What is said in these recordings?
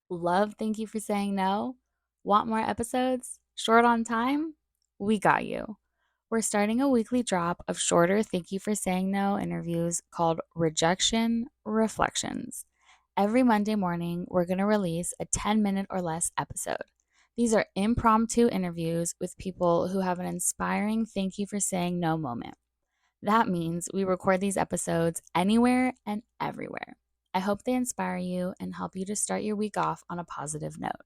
Love Thank You for Saying No? Want more episodes? Short on time? We got you. We're starting a weekly drop of shorter Thank You for Saying No interviews called Rejection Reflections. Every Monday morning, we're going to release a 10-minute or less episode. These are impromptu interviews with people who have an inspiring thank you for saying no moment. That means we record these episodes anywhere and everywhere. I hope they inspire you and help you to start your week off on a positive note.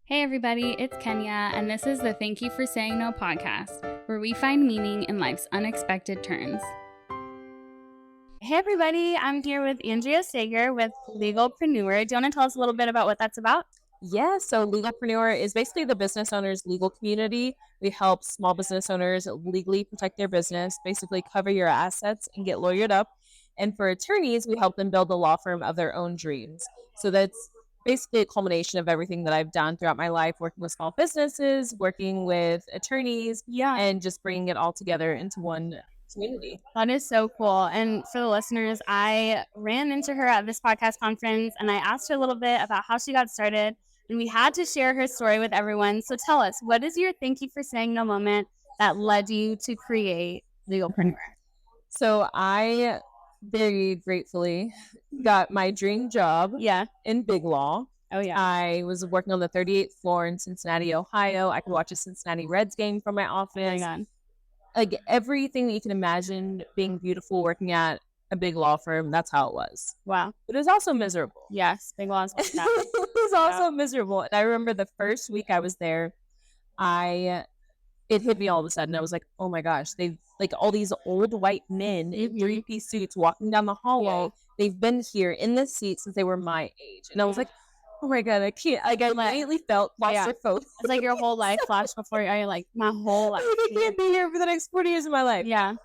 Hey everybody, it's Kenya, and this is the Thank You for Saying No podcast, where we find meaning in life's unexpected turns. Hey everybody, I'm here with Andrea Sager with Legalpreneur. Do you want to tell us a little bit about what that's about? Yeah, so Legalpreneur is basically the business owner's legal community. We help small business owners legally protect their business, basically cover your assets and get lawyered up. And for attorneys, we help them build a law firm of their own dreams. So that's basically a culmination of everything that I've done throughout my life, working with small businesses, working with attorneys, and just bringing it all together into one community. That is so cool. And for the listeners, I ran into her at this podcast conference and I asked her a little bit about how she got started. And we had to share her story with everyone. So tell us, what is your thank you for saying no moment that led you to create Legalpreneur? So I very gratefully got my dream job in big law. Oh, yeah. I was working on the 38th floor in Cincinnati, Ohio. I could watch a Cincinnati Reds game from my office. Oh, my God. Like everything that you can imagine being beautiful working at a big law firm, that's how it was. Wow. But it was also miserable. Yes, big laws like that. It was also miserable. And I remember the first week I was there, it hit me all of a sudden. I was like, oh my gosh, they've like all these old white men in three-piece suits walking down the hallway. Yeah. They've been here in this seat since they were my age. And I was like, oh my God, I can't. Like, I immediately felt claustrophobic. It's like your whole life flashed before you. Like, my whole life. I can't be here for the next 40 years of my life. Yeah.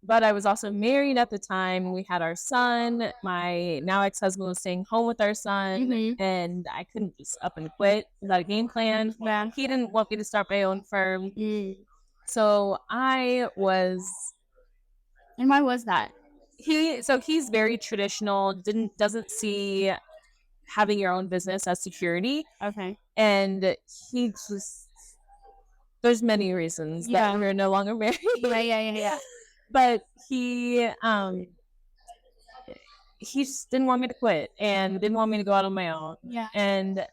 But I was also married at the time. We had our son. My now ex-husband was staying home with our son. And I couldn't just up and quit without a game plan. Yeah. He didn't want me to start my own firm. So I was. And why was that? He's very traditional, doesn't see having your own business as security. Okay. And he just, there's many reasons that we're no longer married. Yeah. But he just didn't want me to quit and didn't want me to go out on my own. Yeah. And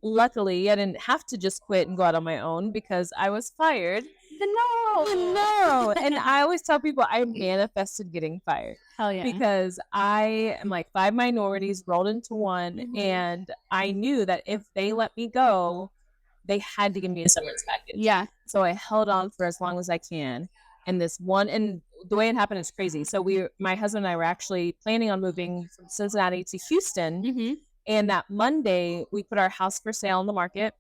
luckily, I didn't have to just quit and go out on my own because I was fired. No. And I always tell people I manifested getting fired. Hell yeah. Because I am like 5 minorities rolled into one. And I knew that if they let me go, they had to give me a severance package. Yeah. So I held on for as long as I can. And the way it happened is crazy. So my husband and I were actually planning on moving from Cincinnati to Houston. And that Monday, we put our house for sale on the market.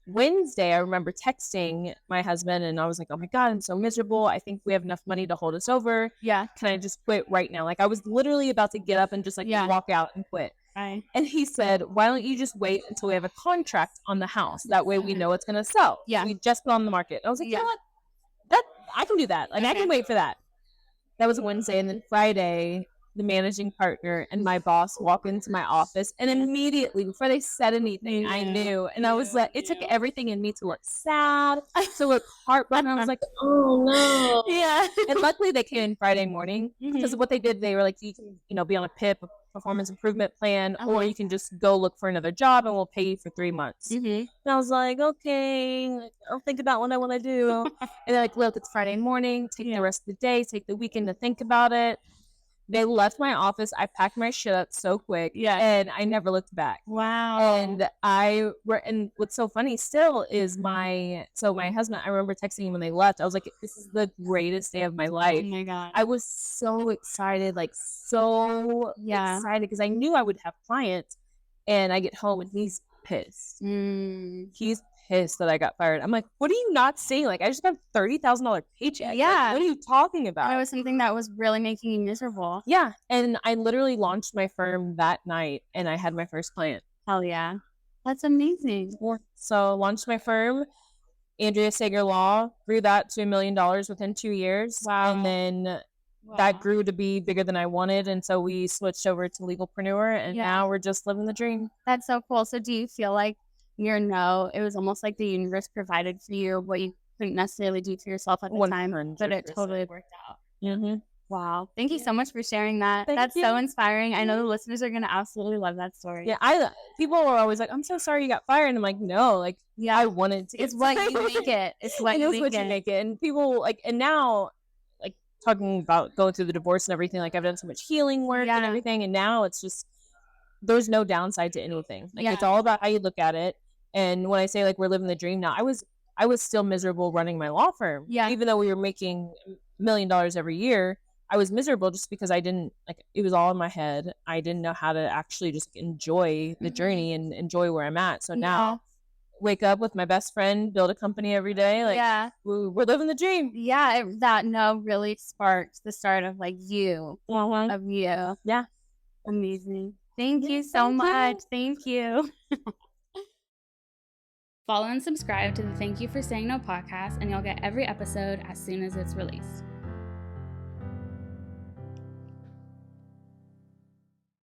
Wednesday, I remember texting my husband, and I was like, oh my God, I'm so miserable. I think we have enough money to hold us over. Yeah. Can I just quit right now? Like, I was literally about to get up and just walk out and quit. Right. And he said, why don't you just wait until we have a contract on the house? That way we know it's going to sell. Yeah. We just put on the market. I was like, you know what? I can do that. Like, I can wait for that. That was Wednesday. And then Friday, the managing partner and my boss walk into my office, and immediately before they said anything, I knew. And I was like, it took everything in me to look sad, to look heartbroken. I was like, oh no. Yeah. And luckily they came in Friday morning because what they did, they were like, you can, be on a PIP, a performance improvement plan, or you can just go look for another job and we'll pay you for 3 months. And I was like, okay, I'll think about what I want to do. And they're like, look, it's Friday morning, take the rest of the day, take the weekend to think about it. They left my office. I packed my shit up so quick. Yeah. And I never looked back. Wow. And what's so funny still is my husband, I remember texting him when they left. I was like, this is the greatest day of my life. Oh my God. I was so excited, excited because I knew I would have clients. And I get home and he's pissed. He's pissed that I got fired. I'm like, what are you not seeing? Like, I just got a $30,000 paycheck. Yeah. Like, what are you talking about? It was something that was really making you miserable. Yeah. And I literally launched my firm that night and I had my first client. Hell yeah. That's amazing. So launched my firm, Andrea Sager Law, grew that to $1 million within 2 years. Wow. And then that grew to be bigger than I wanted. And so we switched over to legalpreneur, and now we're just living the dream. That's so cool. So do you feel like your no, it was almost like the universe provided for you what you couldn't necessarily do for yourself at the time, but it totally worked out. Mm-hmm. Wow. Thank you so much for sharing that. Thank That's you. so inspiring. I know the listeners are going to absolutely love that story. Yeah, people were always like, I'm so sorry you got fired. And I'm like, no, like, I wanted to. It's what you make it. It's what you make it. And people like, and now, like, talking about going through the divorce and everything, like, I've done so much healing work and everything. And now it's just, there's no downside to anything. Like, it's all about how you look at it. And when I say, like, we're living the dream now, I was still miserable running my law firm. Yeah. Even though we were making $1 million every year, I was miserable just because I didn't, like, it was all in my head. I didn't know how to actually just enjoy the journey and enjoy where I'm at. So now wake up with my best friend, build a company every day. Like, we're living the dream. Yeah. That no really sparked the start of like you, of you. Yeah. Amazing. Thank you so much. Thank you. Follow and subscribe to the Thank You for Saying No podcast, and you'll get every episode as soon as it's released.